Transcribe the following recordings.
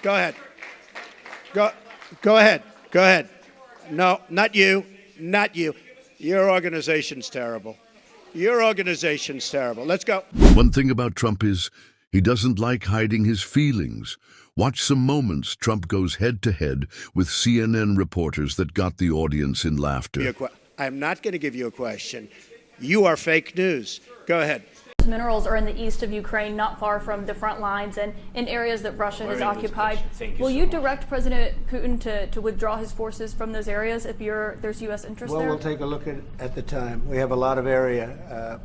Go ahead. Go ahead. Go ahead. No, not you. Not you. Your organization's terrible. Your organization's terrible. Let's go. One thing about Trump is he doesn't like hiding his feelings. Watch some moments Trump goes head-to-head with CNN reporters that got the audience in laughter. I'm not going to give you a question. You are fake news. Go ahead. Minerals are in the east of Ukraine, not far from the front lines and in areas that Russia has occupied. Will you direct President Putin to withdraw his forces from those areas if there's U.S. interest there? Well, we'll take a look at the time. We have a lot of area.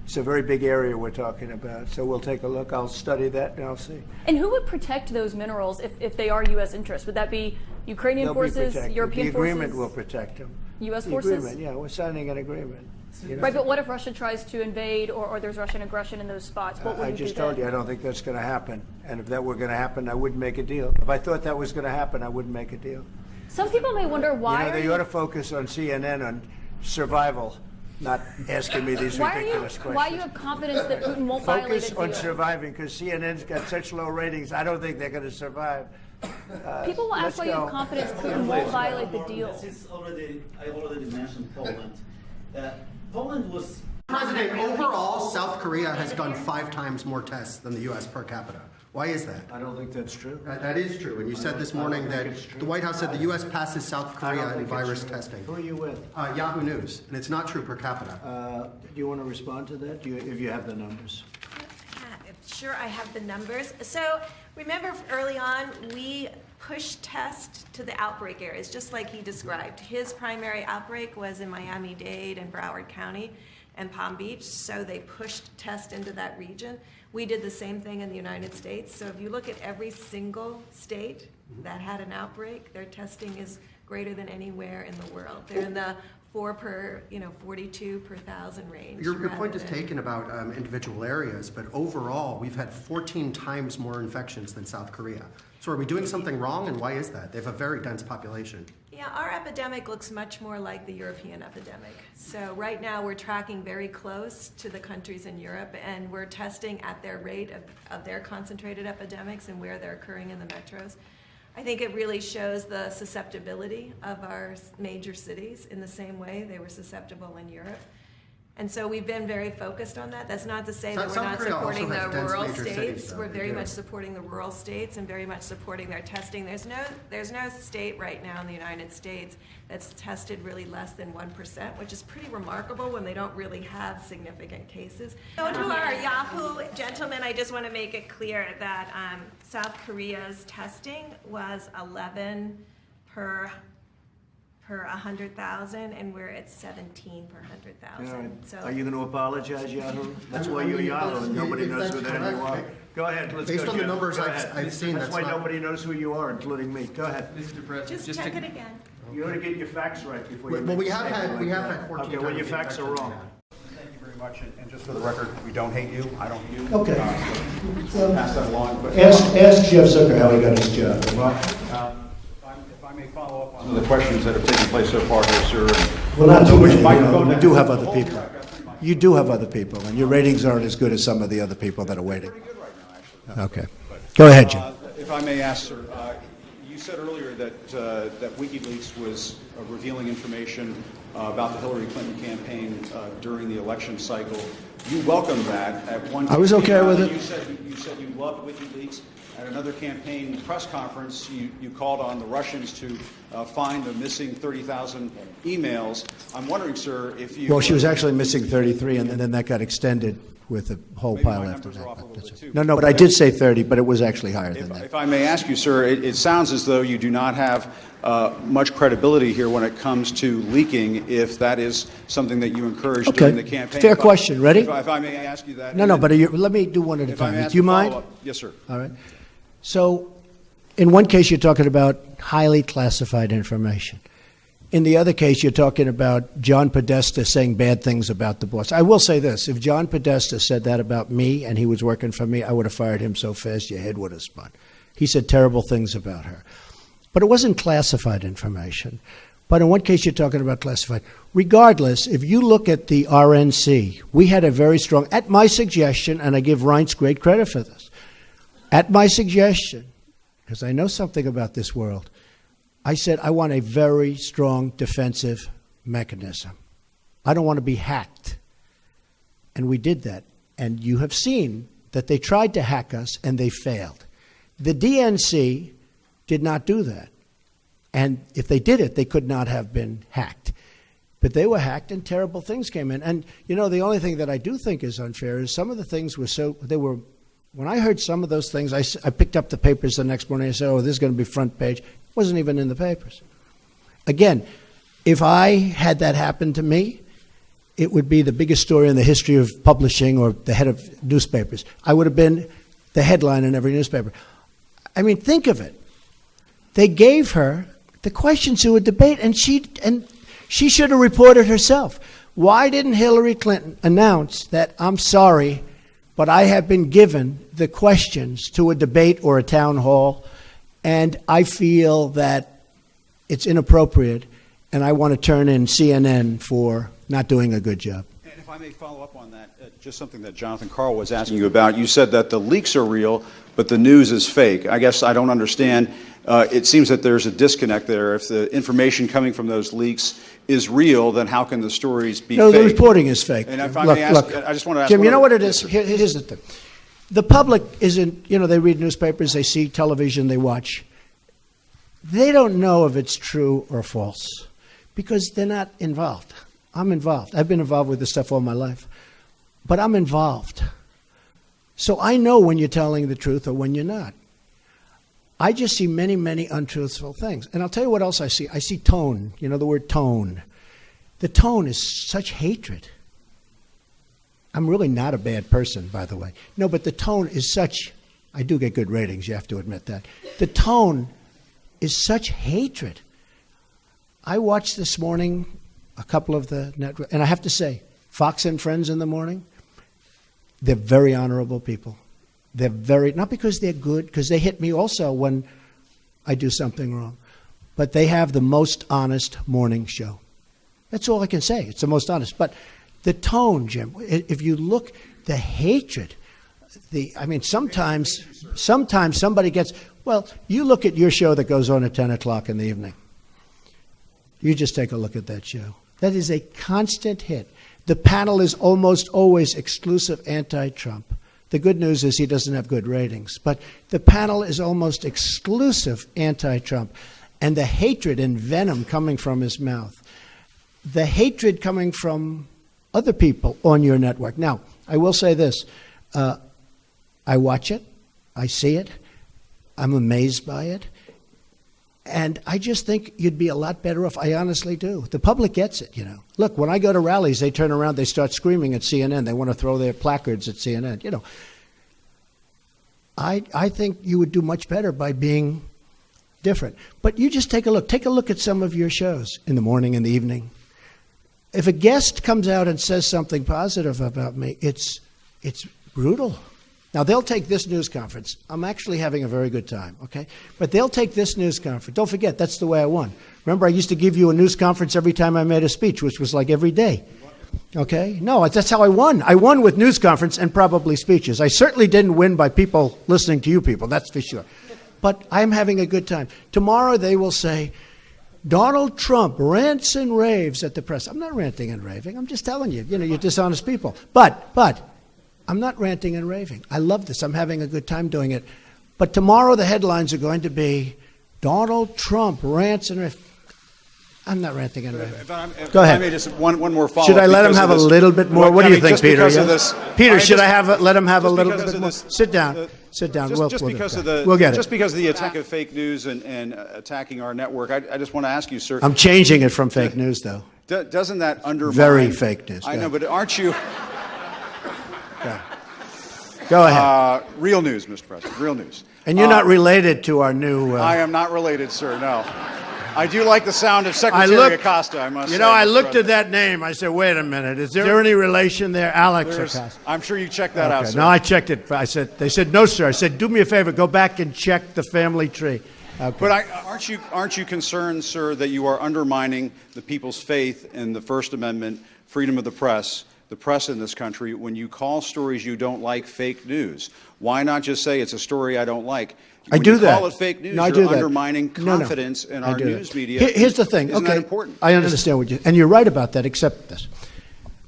It's a very big area we're talking about. So we'll take a look. I'll study that and I'll see. And who would protect those minerals if they are U.S. interests? Would that be Ukrainian forces, European forces? The agreement will protect them. U.S. forces? Agreement, yeah. We're signing an agreement. Right, but what if Russia tries to invade or there's Russian aggression in those spots? What would you do? I just told you I don't think that's going to happen. And if that were going to happen, I wouldn't make a deal. If I thought that was going to happen, I wouldn't make a deal. Some people may wonder why. They ought to focus on CNN on survival, not asking me these ridiculous questions. Why do you have confidence that Putin won't violate a deal? Focus on surviving, because CNN's got such low ratings. I don't think they're going to survive. People will ask why you have confidence Putin won't violate the deal. I already mentioned Poland. Poland was... President, overall, South Korea has done 5 times more tests than the U.S. per capita. Why is that? I don't think that's true. That is true. And you said this morning that the White House said the U.S. passes South Korea in virus testing. Who are you with? Yahoo News. And it's not true per capita. Do you want to respond to that, if you have the numbers? Sure, I have the numbers. So remember early on, we pushed tests to the outbreak areas, just like he described. His primary outbreak was in Miami-Dade and Broward County and Palm Beach, so they pushed tests into that region. We did the same thing in the United States. So if you look at every single state that had an outbreak, their testing is greater than anywhere in the world. They're in the 42 per thousand range. Your point is taken about individual areas, but overall, we've had 14 times more infections than South Korea. So are we doing something wrong, and why is that? They have a very dense population. Yeah, our epidemic looks much more like the European epidemic. So right now we're tracking very close to the countries in Europe, and we're testing at their rate of their concentrated epidemics and where they're occurring in the metros. I think it really shows the susceptibility of our major cities in the same way they were susceptible in Europe. And so we've been very focused on that. That's not to say that we're not supporting the rural states. We're very much supporting the rural states and very much supporting their testing. There's no state right now in the United States that's tested really less than 1%, which is pretty remarkable when they don't really have significant cases. So to our Yahoo gentlemen, I just want to make it clear that South Korea's testing was 11 per 100,000, and we're at 17 per 100,000. Right. So, are you going to apologize, Yahoo? That's why you're Yahoo, and nobody knows who the hell you are. Go ahead, let's Based go. on the numbers I've seen, that's why nobody knows who you are, including me. Go ahead. Mr. President, just check it again. You ought to get your facts right before you. Well, we have had 14 Okay, well, your facts are wrong. Thank you very much, and just for the record, we don't hate you. I don't hate you. Okay. So pass that along. But Ask Jeff Zucker how he got his job. Well, if I may follow up on the questions that have taken place so far here, sir. Well, not too many. Microphone. You do have other people. You do have other people, and your ratings aren't as good as some of the other people that are waiting. Pretty good right now, actually. Okay. Go ahead, Jim. If I may ask, sir, you said earlier that WikiLeaks was revealing information about the Hillary Clinton campaign during the election cycle. You welcomed that at one. I was okay with it. You said you loved WikiLeaks. At another campaign press conference, you called on the Russians to find the missing 30,000 emails. I'm wondering, sir, if you... Well, she was actually missing 33, and then that got extended with a whole pile after that. No, but I did say 30, but it was actually higher than that. If I may ask you, sir, it sounds as though you do not have much credibility here when it comes to leaking, if that is something that you encouraged during the campaign. Fair question. Ready? If I may ask you that. No, but let me do one at a time. Do you mind? Yes, sir. All right. So, in one case, you're talking about highly classified information. In the other case, you're talking about John Podesta saying bad things about the boss. I will say this. If John Podesta said that about me and he was working for me, I would have fired him so fast your head would have spun. He said terrible things about her. But it wasn't classified information. But in one case, you're talking about classified. Regardless, if you look at the RNC, we had a very strong, at my suggestion, and I give Reince great credit for this, at my suggestion, because I know something about this world. I said I want a very strong defensive mechanism. I don't want to be hacked. And we did that. And you have seen that they tried to hack us and they failed. The DNC did not do that. And if they did it, they could not have been hacked. But they were hacked and terrible things came in. And, you know, the only thing that I do think is unfair is some of the things were when I heard some of those things, I picked up the papers the next morning and I said, oh, this is going to be front page. It wasn't even in the papers. Again, if I had that happen to me, it would be the biggest story in the history of publishing or the head of newspapers. I would have been the headline in every newspaper. I mean, think of it. They gave her the questions to a debate, and she should have reported herself. Why didn't Hillary Clinton announce that, I'm sorry, but I have been given the questions to a debate or a town hall, and I feel that it's inappropriate, and I want to turn in CNN for not doing a good job. And if I may follow up on that, just something that Jonathan Karl was asking you about. You said that the leaks are real, but the news is fake. I guess I don't understand. It seems that there's a disconnect there. If the information coming from those leaks is real, then how can the stories be fake? No, the reporting is fake. And if I may ask, I just want to ask Jim, you know what it is? Here's the thing. The public isn't, you know, they read newspapers, they see television, they watch. They don't know if it's true or false because they're not involved. I'm involved. I've been involved with this stuff all my life. But I'm involved. So I know when you're telling the truth or when you're not. I just see many, many untruthful things. And I'll tell you what else I see. I see tone. You know the word tone. The tone is such hatred. I'm really not a bad person, by the way. No, but the tone is such, I do get good ratings, you have to admit that. The tone is such hatred. I watched this morning a couple of the network, and I have to say, Fox and Friends in the morning, they're very honorable people. They're very, not because they're good, because they hit me also when I do something wrong, but they have the most honest morning show. That's all I can say. It's the most honest. But the tone, Jim, if you look, the hatred, I mean, sometimes somebody gets, well, you look at your show that goes on at 10 o'clock in the evening. You just take a look at that show. That is a constant hit. The panel is almost always exclusive anti-Trump. The good news is he doesn't have good ratings. But the panel is almost exclusive anti-Trump. And the hatred and venom coming from his mouth. The hatred coming from other people on your network. Now, I will say this. I watch it. I see it. I'm amazed by it. And I just think you'd be a lot better off. I honestly do. The public gets it, you know. Look, when I go to rallies, they turn around, they start screaming at CNN. They want to throw their placards at CNN. You know, I think you would do much better by being different. But you just take a look. Take a look at some of your shows in the morning and the evening. If a guest comes out and says something positive about me, it's brutal. Now, they'll take this news conference. I'm actually having a very good time, okay? But they'll take this news conference. Don't forget, that's the way I won. Remember, I used to give you a news conference every time I made a speech, which was like every day, okay? No, that's how I won. I won with news conference and probably speeches. I certainly didn't win by people listening to you people, that's for sure. But I'm having a good time. Tomorrow they will say, Donald Trump rants and raves at the press. I'm not ranting and raving. I'm just telling you, you know, you're dishonest people. But I'm not ranting and raving. I love this. I'm having a good time doing it. But tomorrow the headlines are going to be Donald Trump rants and raves. I'm not ranting and raving. Go ahead. I may just one more follow-up. Should I let him have a little bit more? What do you think, Peter? Peter, should I let him have a little bit more? Sit down. Sit down. We'll get it. Just because of the attack of fake news and attacking our network, I just want to ask you, sir. I'm changing it from fake news, though. Doesn't that undermine? Very fake news. I know, but aren't you? Go ahead. Real news, Mr. President. Real news. And you're not related to our new... I am not related, sir, no. I do like the sound of Secretary Acosta, I must say. You know, I looked at that name. I said, wait a minute. Is there any relation there? Alex Acosta. I'm sure you checked that out, sir. No, I checked it. They said, no, sir. I said, do me a favor. Go back and check the family tree. Okay. But aren't you concerned, sir, that you are undermining the people's faith in the First Amendment, freedom of the press, the press in this country when you call stories you don't like fake news? Why not just say it's a story I don't like? I do that. When you call it fake news, No, I do you're that. undermining No, confidence in I our do news that. media. Here's the thing. Isn't Okay, that important? I understand what you, and you're right about that, except this.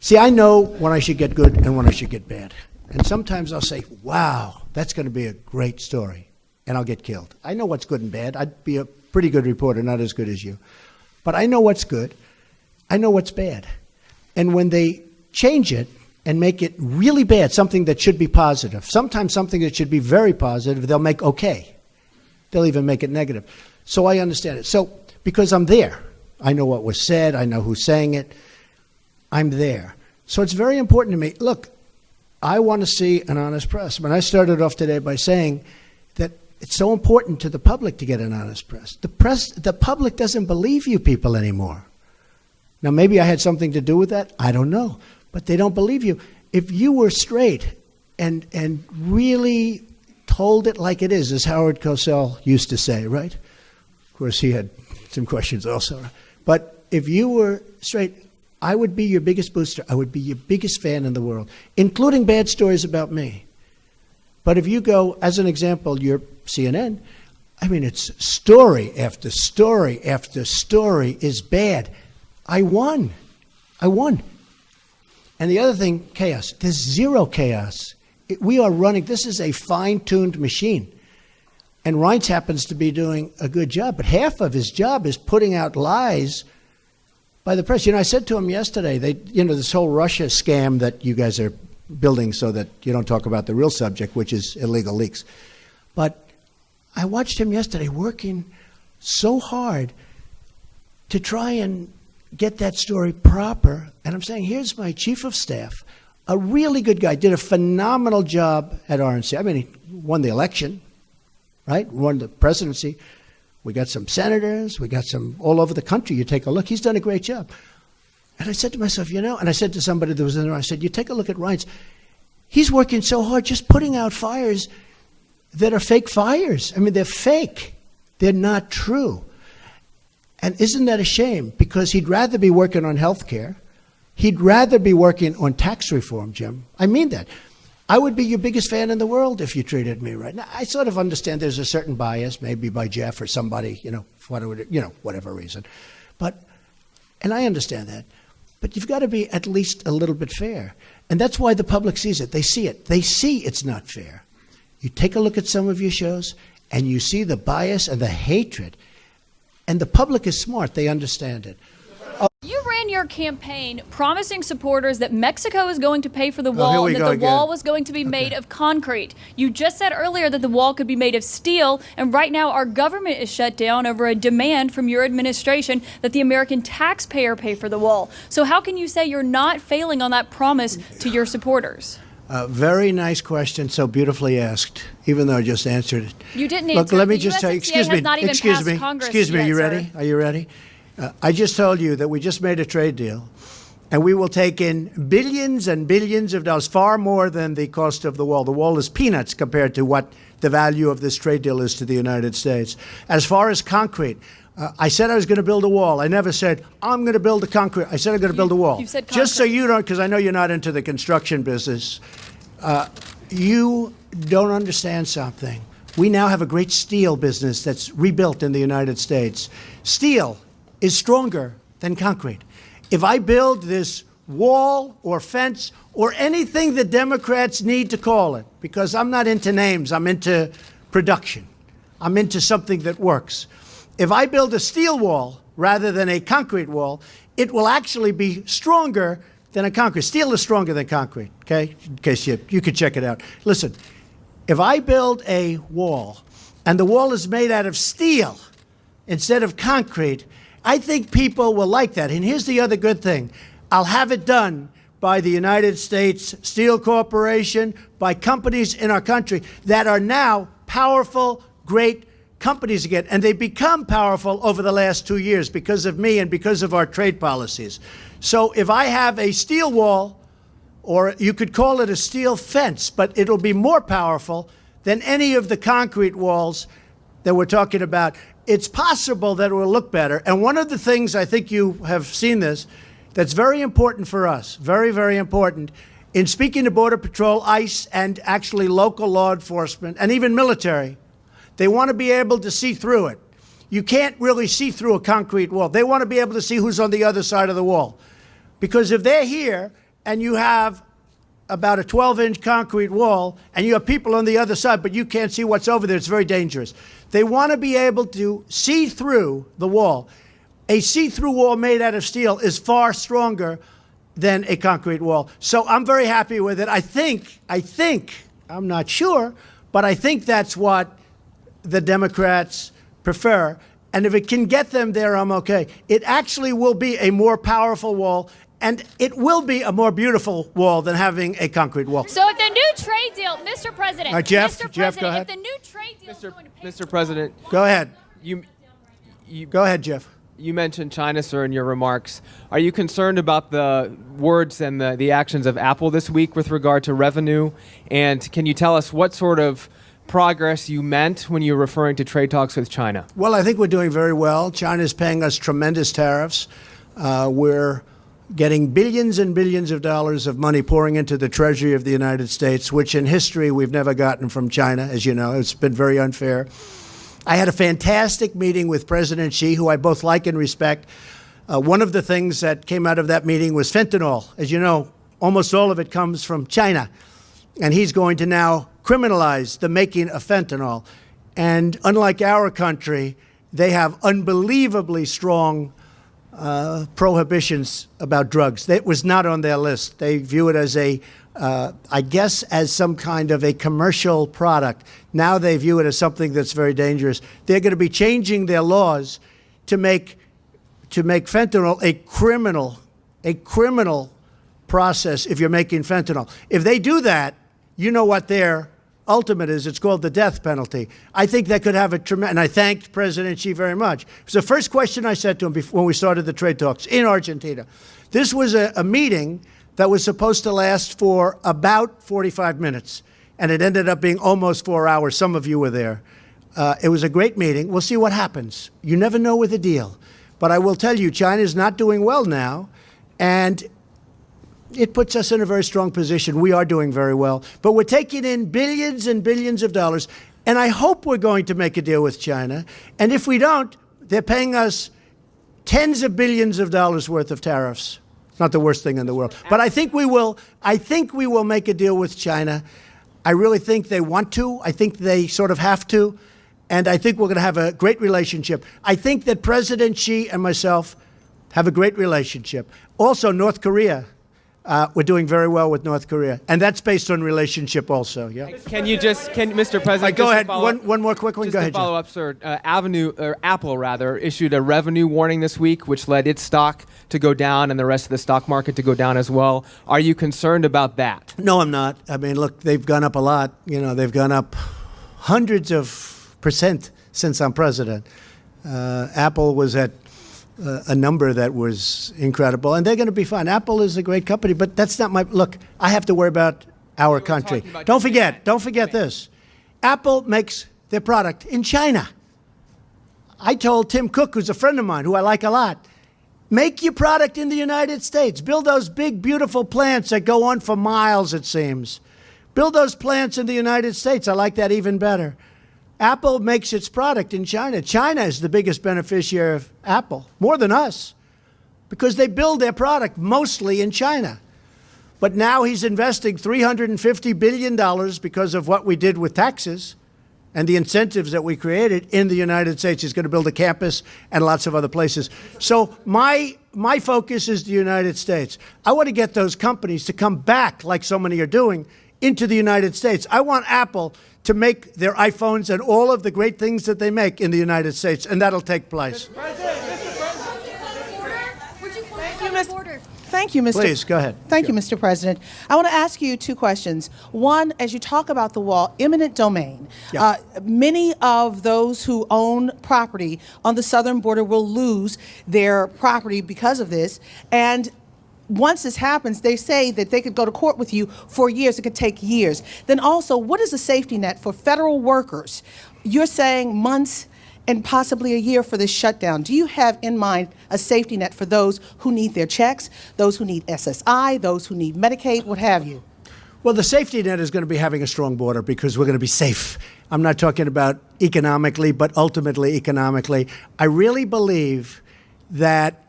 See, I know when I should get good and when I should get bad. And sometimes I'll say, wow, that's going to be a great story, and I'll get killed. I know what's good and bad. I'd be a pretty good reporter, not as good as you. But I know what's good. I know what's bad. And when they change it and make it really bad, something that should be positive, sometimes something that should be very positive, they'll make okay. They'll even make it negative. So I understand it. So because I'm there, I know what was said, I know who's saying it, I'm there. So it's very important to me. Look, I want to see an honest press. When I started off today by saying that it's so important to the public to get an honest press. The public doesn't believe you people anymore. Now, maybe I had something to do with that. I don't know. But they don't believe you. If you were straight and really told it like it is, as Howard Cosell used to say, right? Of course, he had some questions also. But if you were straight, I would be your biggest booster. I would be your biggest fan in the world, including bad stories about me. But if you go, as an example, you're CNN, I mean, it's story after story after story is bad. I won. And the other thing, chaos. There's zero chaos. We are running, this is a fine-tuned machine. And Reince happens to be doing a good job, but half of his job is putting out lies by the press. You know, I said to him yesterday, this whole Russia scam that you guys are building so that you don't talk about the real subject, which is illegal leaks. But I watched him yesterday working so hard to try and get that story proper. And I'm saying, here's my chief of staff, a really good guy, did a phenomenal job at RNC. I mean, he won the election, right? Won the presidency. We got some senators. We got some all over the country. You take a look. He's done a great job. And I said to myself, and I said to somebody that was in there, I said, you take a look at Reince. He's working so hard just putting out fires that are fake fires. I mean, they're fake. They're not true. And isn't that a shame? Because he'd rather be working on health care. He'd rather be working on tax reform, Jim. I mean that. I would be your biggest fan in the world if you treated me right. Now, I sort of understand there's a certain bias, maybe by Jeff or somebody, for whatever reason. And I understand that. But you've got to be at least a little bit fair. And that's why the public sees it. They see it. They see it's not fair. You take a look at some of your shows, and you see the bias and the hatred. And the public is smart. They understand it. You ran your campaign promising supporters that Mexico is going to pay for the wall and that the wall was going to be made of concrete. You just said earlier that the wall could be made of steel, and right now our government is shut down over a demand from your administration that the American taxpayer pay for the wall. So how can you say you're not failing on that promise to your supporters? Very nice question, so beautifully asked, even though I just answered it. You didn't answer. answer. Look, let me just tell you, excuse me. Are you ready? Are you ready? I just told you that we just made a trade deal, and we will take in billions and billions of dollars, far more than the cost of the wall. The wall is peanuts compared to what the value of this trade deal is to the United States. As far as concrete, I said I was going to build a wall. I never said, I'm going to build a concrete. I said I'm going to build a wall. You said concrete. Just so you don't, because I know you're not into the construction business, you don't understand something. We now have a great steel business that's rebuilt in the United States. Steel is stronger than concrete. If I build this wall or fence or anything the Democrats need to call it, because I'm not into names, I'm into production. I'm into something that works. If I build a steel wall rather than a concrete wall, it will actually be stronger than a concrete. Steel is stronger than concrete, okay? In case you could check it out. Listen, if I build a wall and the wall is made out of steel instead of concrete, I think people will like that. And here's the other good thing. I'll have it done by the United States Steel Corporation, by companies in our country that are now powerful, great companies again. And they become powerful over the last 2 years because of me and because of our trade policies. So if I have a steel wall, or you could call it a steel fence, but it'll be more powerful than any of the concrete walls that we're talking about. It's possible that it will look better. And one of the things, I think you have seen this, that's very important for us, very, very important. In speaking to Border Patrol, ICE, and actually local law enforcement, and even military, they want to be able to see through it. You can't really see through a concrete wall. They want to be able to see who's on the other side of the wall. Because if they're here and you have about a 12-inch concrete wall and you have people on the other side, but you can't see what's over there, it's very dangerous. They want to be able to see through the wall. A see-through wall made out of steel is far stronger than a concrete wall. So I'm very happy with it. I think, I'm not sure, but I think that's what the Democrats prefer. And if it can get them there, I'm okay. It actually will be a more powerful wall, and it will be a more beautiful wall than having a concrete wall. So if the new trade deal, Mr. President, Jeff, Mr. Jeff, President, go ahead. if the new trade deal is going to pay Mr. President, Go ahead. you Go ahead, Jeff. You mentioned China, sir, in your remarks. Are you concerned about the words and the actions of Apple this week with regard to revenue? And can you tell us what sort of progress you meant when you were referring to trade talks with China? Well, I think we're doing very well. China's paying us tremendous tariffs. We're getting billions and billions of dollars of money pouring into the Treasury of the United States, which in history we've never gotten from China, as you know. It's been very unfair. I had a fantastic meeting with President Xi, who I both like and respect. One of the things that came out of that meeting was fentanyl. As you know, almost all of it comes from China. And he's going to now criminalize the making of fentanyl. And unlike our country, they have unbelievably strong prohibitions about drugs. That was not on their list. They view it as I guess, as some kind of a commercial product. Now they view it as something that's very dangerous. They're going to be changing their laws to make fentanyl a criminal process if you're making fentanyl. If they do that, you know what their ultimate is. It's called the death penalty. I think that could have a tremendous, and I thanked President Xi very much. It was the first question I said to him when we started the trade talks in Argentina. This was a meeting that was supposed to last for about 45 minutes, and it ended up being almost 4 hours. Some of you were there. It was a great meeting. We'll see what happens. You never know with a deal. But I will tell you, China is not doing well now, and it puts us in a very strong position. We are doing very well. But we're taking in billions and billions of dollars, and I hope we're going to make a deal with China. And if we don't, they're paying us tens of billions of dollars worth of tariffs. Not the worst thing in the world. But I think we will make a deal with China. I really think they want to. I think they sort of have to. And I think we're going to have a great relationship. I think that President Xi and myself have a great relationship. Also, North Korea. We're doing very well with North Korea. And that's based on relationship also, yeah? Mr. President, go ahead. One more quick one. Just go ahead, to follow up, sir. Apple issued a revenue warning this week, which led its stock to go down and the rest of the stock market to go down as well. Are you concerned about that? No, I'm not. I mean, look, they've gone up a lot. You know, they've gone up hundreds of % since I'm president. Apple was at a number that was incredible, and they're going to be fine. Apple is a great company, but that's not my look. I have to worry about our country. Don't forget this. Apple makes their product in China. I told Tim Cook, who's a friend of mine, who I like a lot, make your product in the United States. Build those big, beautiful plants that go on for miles, it seems. Build those plants in the United States. I like that even better. Apple makes its product in China. China is the biggest beneficiary of Apple, more than us, because they build their product mostly in China. But now he's investing $350 billion because of what we did with taxes and the incentives that we created in the United States. He's going to build a campus and lots of other places. So my focus is the United States. I want to get those companies to come back, like so many are doing, into the United States. I want Apple to make their iPhones and all of the great things that they make in the United States, and that'll take place. Thank you, Mr. Please, go ahead. Thank you, Mr. President. I want to ask you two questions. One, as you talk about the wall, eminent domain. Yeah. Many of those who own property on the southern border will lose their property because of this, and once this happens, they say that they could go to court with you for years. It could take years. Then also, what is the safety net for federal workers? You're saying months and possibly a year for this shutdown. Do you have in mind a safety net for those who need their checks, those who need SSI, those who need Medicaid, what have you? Well, the safety net is going to be having a strong border because we're going to be safe. I'm not talking about economically, but ultimately economically. I really believe that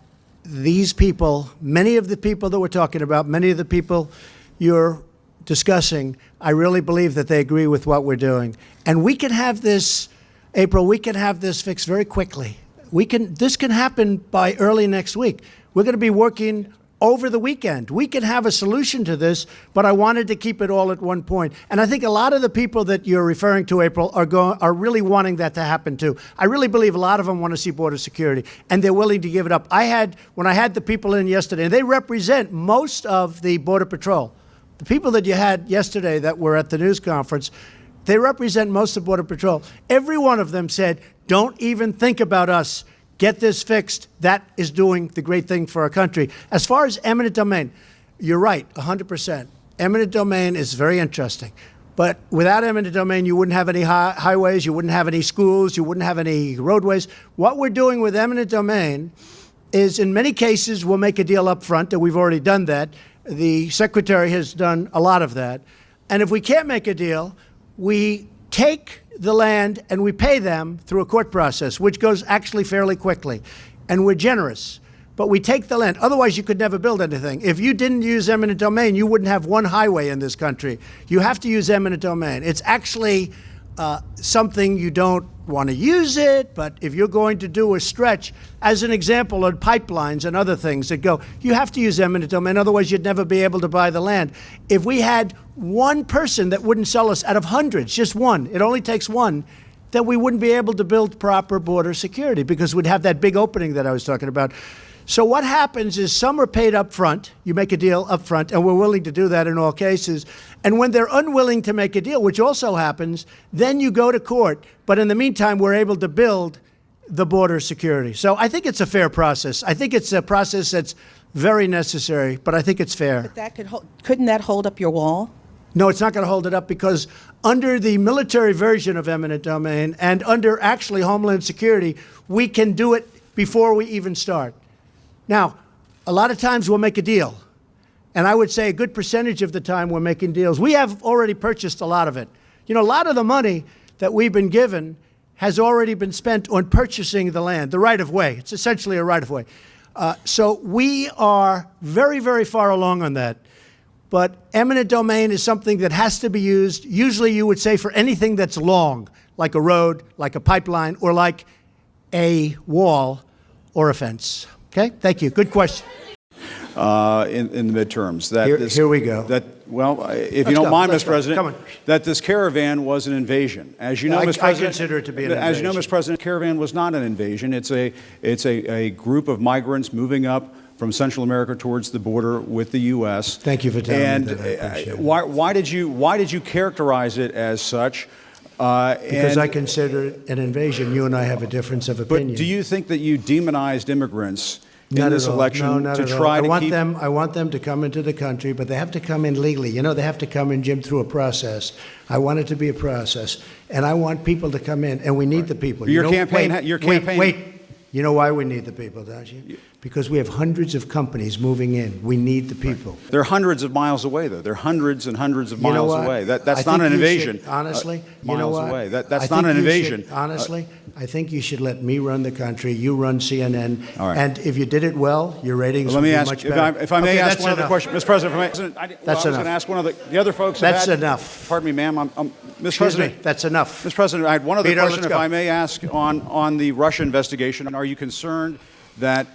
these people, many of the people that we're talking about, many of the people you're discussing, I really believe that they agree with what we're doing. And we can have this, April, we can have this fixed very quickly. This can happen by early next week. We're going to be working over the weekend. We can have a solution to this, but I wanted to keep it all at one point. And I think a lot of the people that you're referring to, April, are really wanting that to happen too. I really believe a lot of them want to see border security, and they're willing to give it up. When I had the people in yesterday, they represent most of the Border Patrol. The people that you had yesterday that were at the news conference, they represent most of Border Patrol. Every one of them said, don't even think about us. Get this fixed. That is doing the great thing for our country. As far as eminent domain, you're right, 100%. Eminent domain is very interesting. But without eminent domain, you wouldn't have any highways, you wouldn't have any schools, you wouldn't have any roadways. What we're doing with eminent domain is, in many cases, we'll make a deal up front, and we've already done that. The Secretary has done a lot of that. And if we can't make a deal, we take the land and we pay them through a court process, which goes actually fairly quickly. And we're generous. But we take the land. Otherwise, you could never build anything. If you didn't use eminent domain, you wouldn't have one highway in this country. You have to use eminent domain. It's actually something you don't want to use it, but if you're going to do a stretch, as an example, on pipelines and other things that go, you have to use eminent domain, otherwise you'd never be able to buy the land. If we had one person that wouldn't sell us out of hundreds, just one, it only takes one, then we wouldn't be able to build proper border security because we'd have that big opening that I was talking about. So what happens is some are paid up front. You make a deal up front, and we're willing to do that in all cases. And when they're unwilling to make a deal, which also happens, then you go to court. But in the meantime, we're able to build the border security. So I think it's a fair process. I think it's a process that's very necessary, but I think it's fair. But couldn't that hold up your wall? No, it's not going to hold it up because under the military version of eminent domain and under actually Homeland Security, we can do it before we even start. Now, a lot of times we'll make a deal, and I would say a good percentage of the time we're making deals. We have already purchased a lot of it. You know, a lot of the money that we've been given has already been spent on purchasing the land, the right-of-way. It's essentially a right-of-way. So we are very, very far along on that. But eminent domain is something that has to be used, usually you would say for anything that's long, like a road, like a pipeline, or like a wall or a fence. Okay, thank you. Good question. In the midterms. Here we go. If you don't mind, Mr. President, that this caravan was an invasion. As you know, Mr. President, I consider it to be an invasion. As you know, Mr. President, caravan was not an invasion. It's a group of migrants moving up from Central America towards the border with the U.S. Thank you for telling me that. I appreciate it. Why did you characterize it as such? Because I consider it an invasion. You and I have a difference of opinion. But do you think that you demonized immigrants in this election to try to keep them? I want them to come into the country, but they have to come in legally. You know, they have to come in, Jim, through a process. I want it to be a process, and I want people to come in, and we need the people. Your campaign. Wait. You know why we need the people, don't you? Because we have hundreds of companies moving in. We need the people. They're hundreds of miles away, though. They're hundreds and hundreds of miles away. That's not an invasion. Honestly, you know miles what? away. That's not an invasion. Honestly, I think you should let me run the country. You run CNN. All right. And if you did it well, your ratings would be much better. If I may ask one other question, Mr. President. I was going to ask one of the other folks. That's enough. Pardon me, ma'am. Mr. President. That's enough. Mr. President, I had one other question, if go. I may ask, on the Russia investigation. Are you concerned that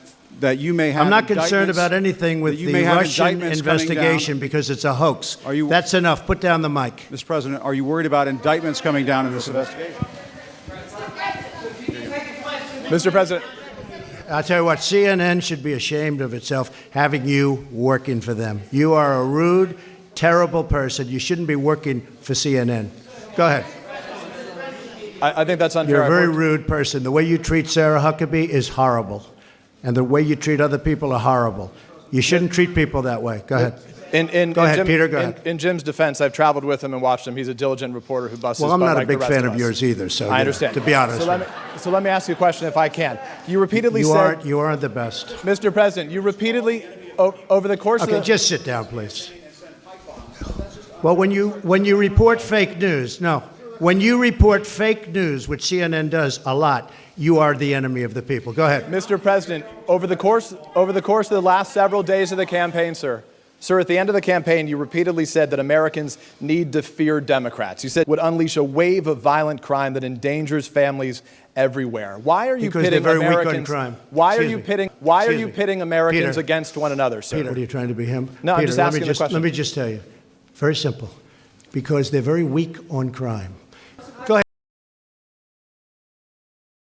you may have I'm not concerned about anything with the Russian investigation because it's a hoax. That's enough. Put down the mic. Mr. President, are you worried about indictments coming down in this investigation? Mr. President. I'll tell you what, CNN should be ashamed of itself having you working for them. You are a rude, terrible person. You shouldn't be working for CNN. Go ahead. I think that's unfair. You're a very rude person. The way you treat Sarah Huckabee is horrible. And the way you treat other people are horrible. You shouldn't treat people that way. Go ahead. Go ahead, Peter, go ahead. In Jim's defense, I've traveled with him and watched him. He's a diligent reporter who busts his Well, I'm butt not a like the big rest fan of of us. yours either, so I understand. to be honest. So let me ask you a question if I can. You repeatedly said... You aren't the best. Mr. President, you repeatedly, over the course of Okay, just sit down, please. Well, when you report fake news, when you report fake news, which CNN does a lot, you are the enemy of the people. Go ahead. Mr. President, over the course of the last several days of the campaign, sir, at the end of the campaign, you repeatedly said that Americans need to fear Democrats. You said it would unleash a wave of violent crime that endangers families everywhere. Why are you pitting Americans? Why are you pitting Americans against one another, sir? Peter, what are you trying to be him? No, Peter, I'm just asking the question. Let me just tell you, very simple, because they're very weak on crime.